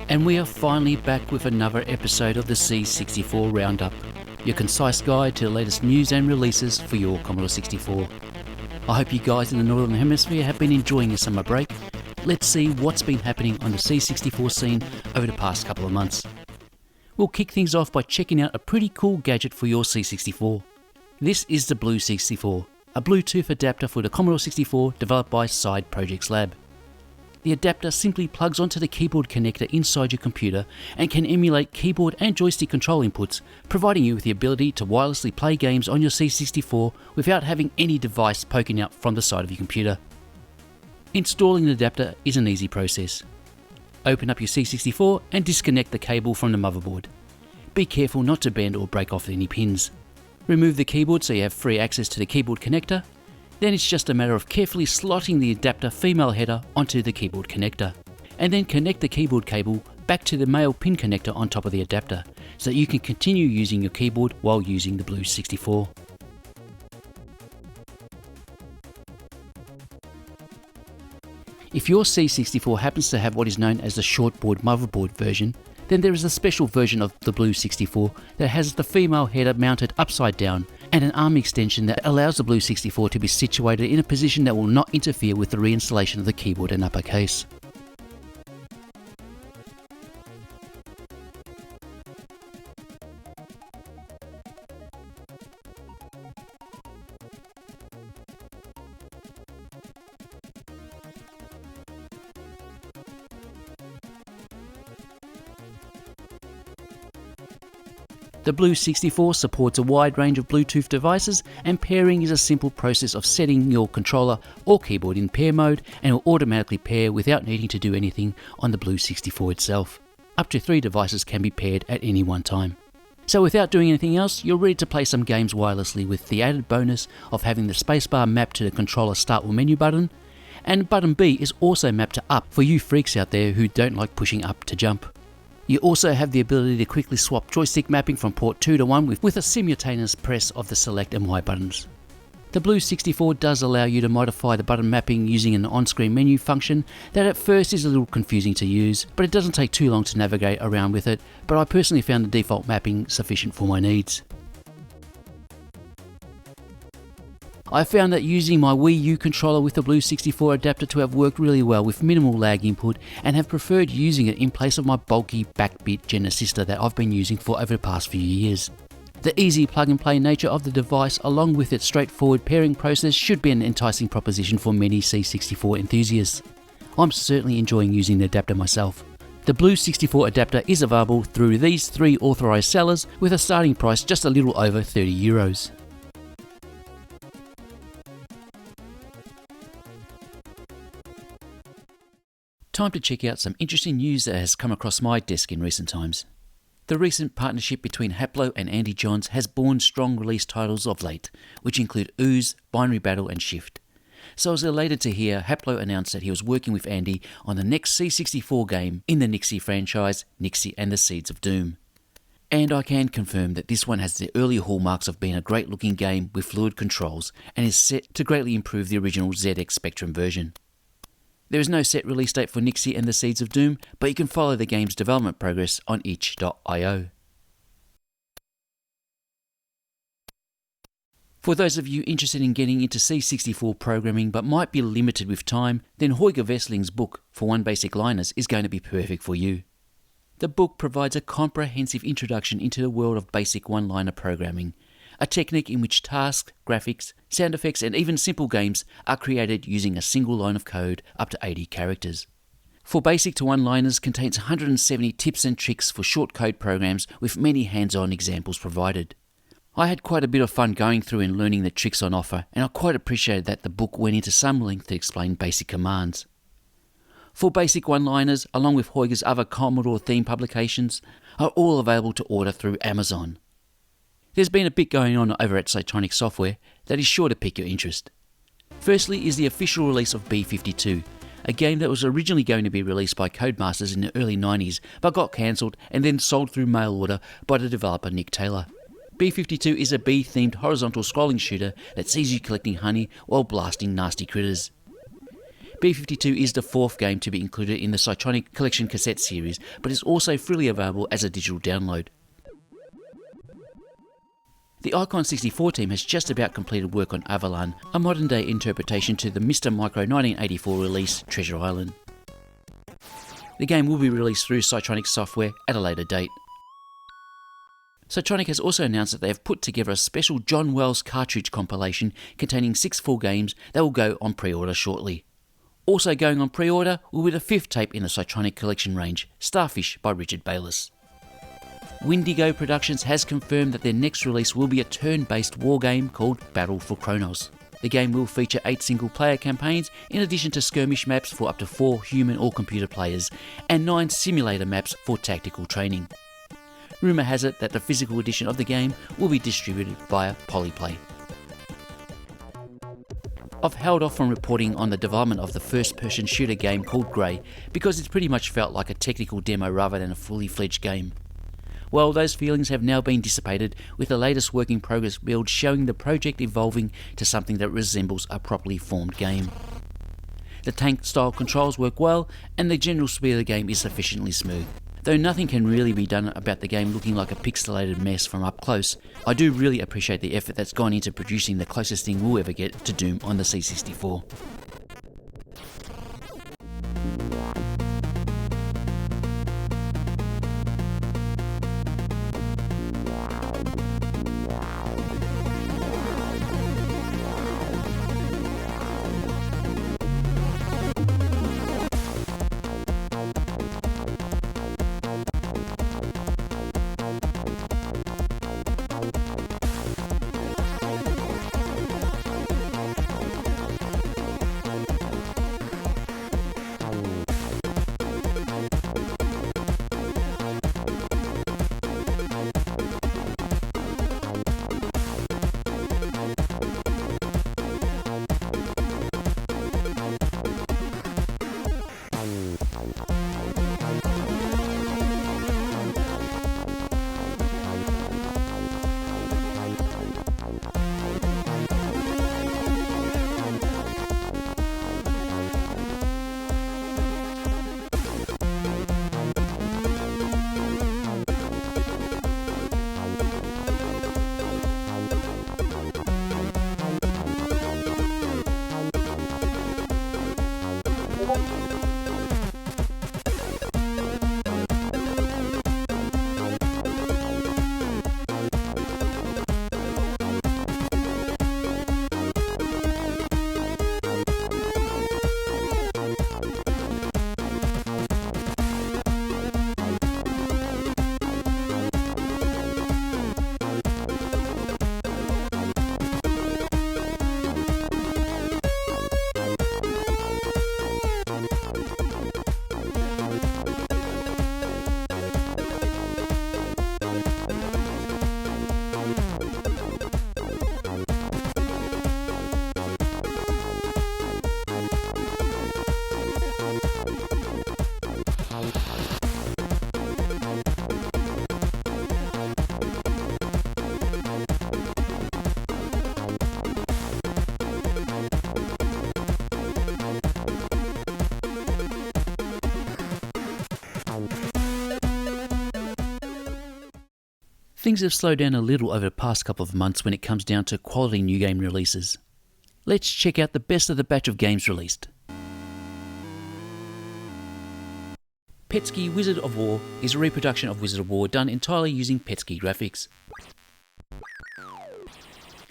And we are finally back with another episode of the C64 Round Up, your concise guide to the latest news and releases for your Commodore 64. I hope you guys in the Northern Hemisphere have been enjoying your summer break. Let's see what's been happening on the C64 scene over the past couple of months. We'll kick things off by checking out a pretty cool gadget for your C64. This is the Blue 64, a Bluetooth adapter for the Commodore 64 developed by Side Projects Lab. The adapter simply plugs onto the keyboard connector inside your computer and can emulate keyboard and joystick control inputs, providing you with the ability to wirelessly play games on your C64 without having any device poking out from the side of your computer. Installing the adapter is an easy process. Open up your C64 and disconnect the cable from the motherboard. Be careful not to bend or break off any pins. Remove the keyboard so you have free access to the keyboard connector. Then it's just a matter of carefully slotting the adapter female header onto the keyboard connector, and then connect the keyboard cable back to the male pin connector on top of the adapter, so that you can continue using your keyboard while using the Blue 64. If your C64 happens to have what is known as the shortboard motherboard version, then there is a special version of the Blue 64 that has the female header mounted upside down and an arm extension that allows the Blue 64 to be situated in a position that will not interfere with the reinstallation of the keyboard and upper case. The Blue 64 supports a wide range of Bluetooth devices, and pairing is a simple process of setting your controller or keyboard in pair mode, and it will automatically pair without needing to do anything on the Blue 64 itself. Up to 3 devices can be paired at any one time. So without doing anything else, you're ready to play some games wirelessly with the added bonus of having the spacebar mapped to the controller start or menu button, and button B is also mapped to up for you freaks out there who don't like pushing up to jump. You also have the ability to quickly swap joystick mapping from port 2 to 1 with a simultaneous press of the select and Y buttons. The Blue 64 does allow you to modify the button mapping using an on-screen menu function that at first is a little confusing to use, but it doesn't take too long to navigate around with it, but I personally found the default mapping sufficient for my needs. I found that using my Wii U controller with the Blue 64 adapter to have worked really well with minimal lag input, and have preferred using it in place of my bulky backbit Gen Assister that I've been using for over the past few years. The easy plug and play nature of the device along with its straightforward pairing process should be an enticing proposition for many C64 enthusiasts. I'm certainly enjoying using the adapter myself. The Blue 64 adapter is available through these 3 authorised sellers with a starting price just a little over €30. Time to check out some interesting news that has come across my desk in recent times. The recent partnership between Haplo and Andy Johns has borne strong release titles of late, which include Ooze, Binary Battle and Shift. So I was elated to hear Haplo announce that he was working with Andy on the next C64 game in the Nixie franchise, Nixie and the Seeds of Doom. And I can confirm that this one has the early hallmarks of being a great looking game with fluid controls and is set to greatly improve the original ZX Spectrum version. There is no set release date for Nixie and the Seeds of Doom, but you can follow the game's development progress on itch.io. For those of you interested in getting into C64 programming but might be limited with time, then Holger Vessling's book, For One Basic Liners, is going to be perfect for you. The book provides a comprehensive introduction into the world of basic one-liner programming, a technique in which tasks, graphics, sound effects and even simple games are created using a single line of code up to 80 characters. For Basic to One-Liners contains 170 tips and tricks for short code programs with many hands-on examples provided. I had quite a bit of fun going through and learning the tricks on offer, and I quite appreciated that the book went into some length to explain basic commands. For Basic One-Liners, along with Holger's other Commodore theme publications, are all available to order through Amazon. There's been a bit going on over at Cytonic Software that is sure to pique your interest. Firstly is the official release of B-52, a game that was originally going to be released by Codemasters in the early 90s but got cancelled and then sold through mail order by the developer Nick Taylor. B-52 is a bee-themed horizontal scrolling shooter that sees you collecting honey while blasting nasty critters. B-52 is the 4th game to be included in the Cytronic Collection cassette series, but is also freely available as a digital download. The Icon 64 team has just about completed work on Avalon, a modern day interpretation to the Mr. Micro 1984 release Treasure Island. The game will be released through Cytronic software at a later date. Cytronic has also announced that they have put together a special John Wells cartridge compilation containing 6 full games that will go on pre-order shortly. Also going on pre-order will be the 5th tape in the Cytronic collection range, Starfish by Richard Bayless. Windigo Productions has confirmed that their next release will be a turn-based war game called Battle for Kronos. The game will feature 8 single-player campaigns in addition to skirmish maps for up to 4 human or computer players and 9 simulator maps for tactical training. Rumour has it that the physical edition of the game will be distributed via Polyplay. I've held off from reporting on the development of the first-person shooter game called Grey because it's pretty much felt like a technical demo rather than a fully fledged game. Well, those feelings have now been dissipated with the latest work in progress build showing the project evolving to something that resembles a properly formed game. The tank-style controls work well and the general speed of the game is sufficiently smooth. Though nothing can really be done about the game looking like a pixelated mess from up close, I do really appreciate the effort that's gone into producing the closest thing we'll ever get to Doom on the C64. Things have slowed down a little over the past couple of months when it comes down to quality new game releases. Let's check out the best of the batch of games released. Petsky Wizard of War is a reproduction of Wizard of War done entirely using Petsky graphics.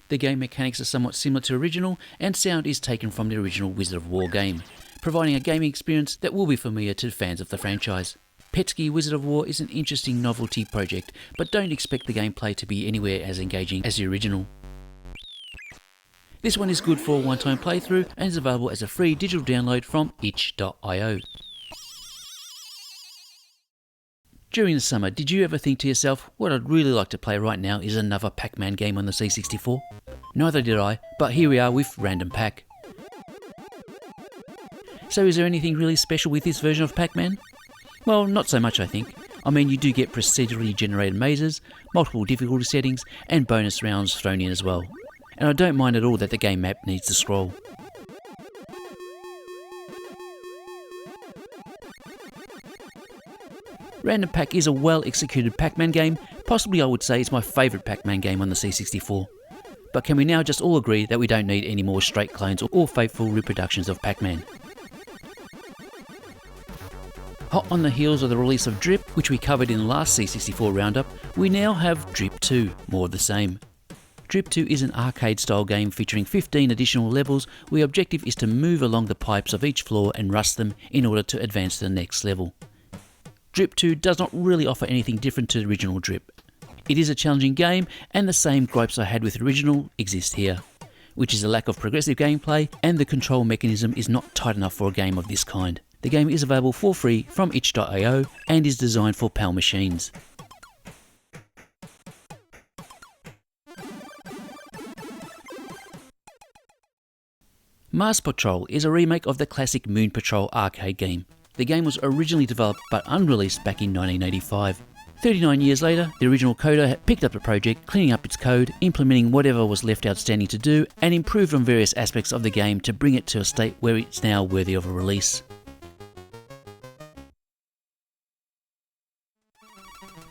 The game mechanics are somewhat similar to original and sound is taken from the original Wizard of War game, providing a gaming experience that will be familiar to fans of the franchise. Petsky Wizard of War is an interesting novelty project, but don't expect the gameplay to be anywhere as engaging as the original. This one is good for a one-time playthrough and is available as a free digital download from itch.io. During the summer, did you ever think to yourself, what I'd really like to play right now is another Pac-Man game on the C64? Neither did I, but here we are with Random Pac. So is there anything really special with this version of Pac-Man? Well, not so much I think. I mean, you do get procedurally generated mazes, multiple difficulty settings, and bonus rounds thrown in as well. And I don't mind at all that the game map needs to scroll. Random Pack is a well executed Pac-Man game, possibly I would say it's my favourite Pac-Man game on the C64. But can we now just all agree that we don't need any more straight clones or faithful reproductions of Pac-Man? Hot on the heels of the release of Drip, which we covered in the last C64 Roundup, we now have Drip 2, more of the same. Drip 2 is an arcade-style game featuring 15 additional levels where the objective is to move along the pipes of each floor and rust them in order to advance to the next level. Drip 2 does not really offer anything different to the original Drip. It is a challenging game, and the same gripes I had with the original exist here, which is a lack of progressive gameplay and the control mechanism is not tight enough for a game of this kind. The game is available for free from itch.io and is designed for PAL machines. Mars Patrol is a remake of the classic Moon Patrol arcade game. The game was originally developed but unreleased back in 1985. 39 years later, the original coder had picked up the project, cleaning up its code, implementing whatever was left outstanding to do, and improved on various aspects of the game to bring it to a state where it's now worthy of a release.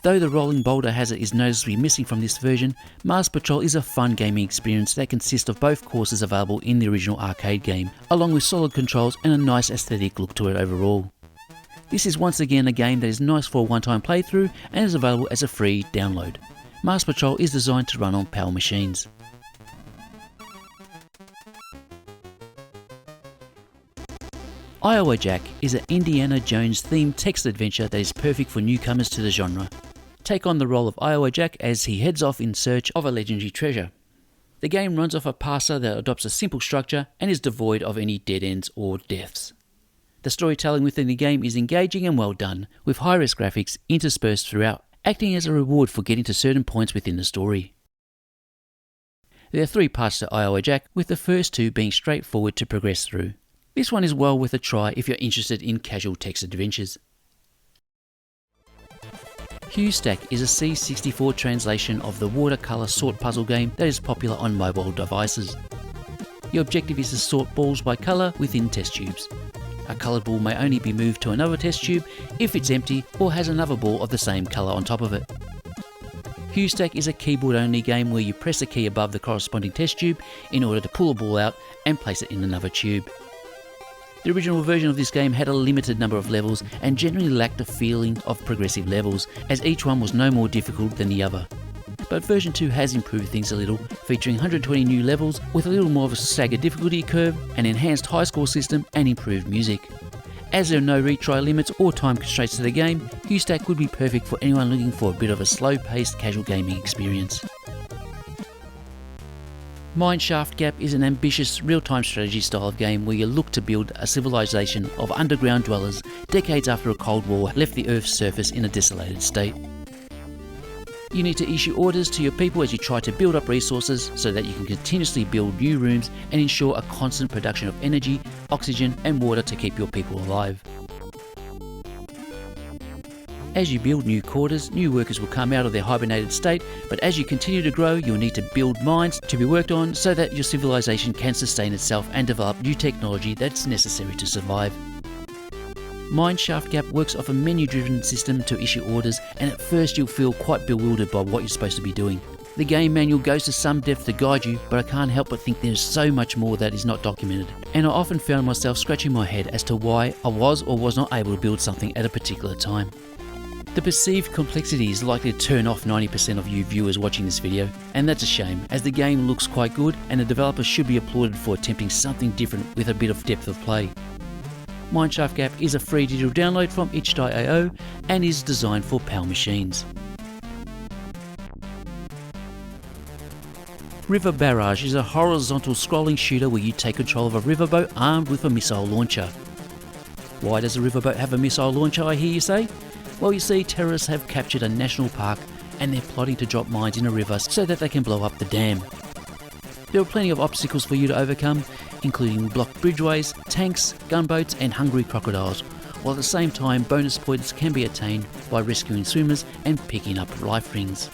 Though the rolling boulder hazard is noticeably missing from this version, Mars Patrol is a fun gaming experience that consists of both courses available in the original arcade game, along with solid controls and a nice aesthetic look to it overall. This is once again a game that is nice for a one-time playthrough and is available as a free download. Mars Patrol is designed to run on PAL machines. Iowa Jack is an Indiana Jones themed text adventure that is perfect for newcomers to the genre. Take on the role of Iowa Jack as he heads off in search of a legendary treasure. The game runs off a parser that adopts a simple structure and is devoid of any dead ends or deaths. The storytelling within the game is engaging and well done, with high-res graphics interspersed throughout, acting as a reward for getting to certain points within the story. There are 3 parts to Iowa Jack, with the first 2 being straightforward to progress through. This one is well worth a try if you're interested in casual text adventures. Hue Stack is a C64 translation of the watercolour sort puzzle game that is popular on mobile devices. Your objective is to sort balls by colour within test tubes. A coloured ball may only be moved to another test tube if it's empty or has another ball of the same colour on top of it. Hue Stack is a keyboard only game where you press a key above the corresponding test tube in order to pull a ball out and place it in another tube. The original version of this game had a limited number of levels and generally lacked a feeling of progressive levels, as each one was no more difficult than the other. But version 2 has improved things a little, featuring 120 new levels with a little more of a staggered difficulty curve, an enhanced high score system and improved music. As there are no retry limits or time constraints to the game, Hue Stack would be perfect for anyone looking for a bit of a slow-paced casual gaming experience. Mineshaft Gap is an ambitious real-time strategy style of game where you look to build a civilization of underground dwellers decades after a Cold War left the Earth's surface in a desolated state. You need to issue orders to your people as you try to build up resources so that you can continuously build new rooms and ensure a constant production of energy, oxygen and water to keep your people alive. As you build new quarters, new workers will come out of their hibernated state, but as you continue to grow, you'll need to build mines to be worked on so that your civilization can sustain itself and develop new technology that's necessary to survive. Mineshaft Gap works off a menu-driven system to issue orders, and at first you'll feel quite bewildered by what you're supposed to be doing. The game manual goes to some depth to guide you, but I can't help but think there's so much more that is not documented, and I often found myself scratching my head as to why I was or was not able to build something at a particular time. The perceived complexity is likely to turn off 90% of you viewers watching this video, and that's a shame, as the game looks quite good and the developer should be applauded for attempting something different with a bit of depth of play. Mineshaft Gap is a free digital download from itch.io and is designed for PAL machines. River Barrage is a horizontal scrolling shooter where you take control of a riverboat armed with a missile launcher. Why does a riverboat have a missile launcher, I hear you say? Well, you see, terrorists have captured a national park and they're plotting to drop mines in a river so that they can blow up the dam. There are plenty of obstacles for you to overcome, including blocked bridgeways, tanks, gunboats and hungry crocodiles, while at the same time bonus points can be attained by rescuing swimmers and picking up life rings.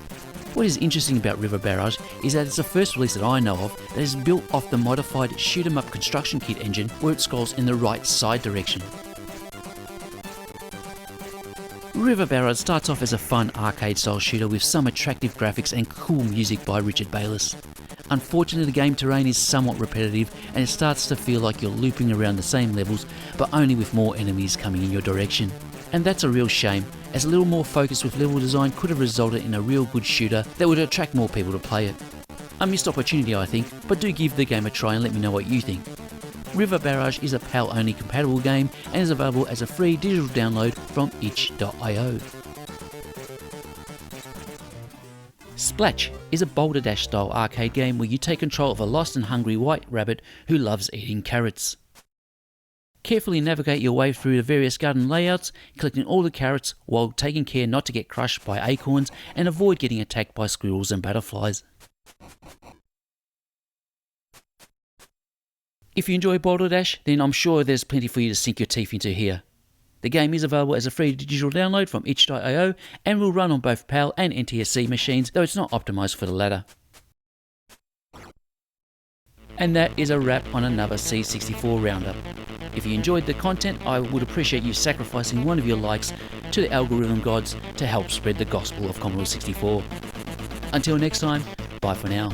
What is interesting about River Barrage is that it's the first release that I know of that is built off the modified shoot-'em-up construction kit engine where it scrolls in the right side direction. River Barrage starts off as a fun arcade-style shooter with some attractive graphics and cool music by Richard Bayless. Unfortunately, the game terrain is somewhat repetitive and it starts to feel like you're looping around the same levels, but only with more enemies coming in your direction. And that's a real shame, as a little more focus with level design could have resulted in a real good shooter that would attract more people to play it. A missed opportunity, I think, but do give the game a try and let me know what you think. River Barrage is a PAL-only compatible game and is available as a free digital download from itch.io. Splatch is a Boulder Dash style arcade game where you take control of a lost and hungry white rabbit who loves eating carrots. Carefully navigate your way through the various garden layouts, collecting all the carrots while taking care not to get crushed by acorns and avoid getting attacked by squirrels and butterflies. If you enjoy Boulder Dash, then I'm sure there's plenty for you to sink your teeth into here. The game is available as a free digital download from itch.io and will run on both PAL and NTSC machines, though it's not optimised for the latter. And that is a wrap on another C64 Roundup. If you enjoyed the content, I would appreciate you sacrificing one of your likes to the algorithm gods to help spread the gospel of Commodore 64. Until next time, bye for now.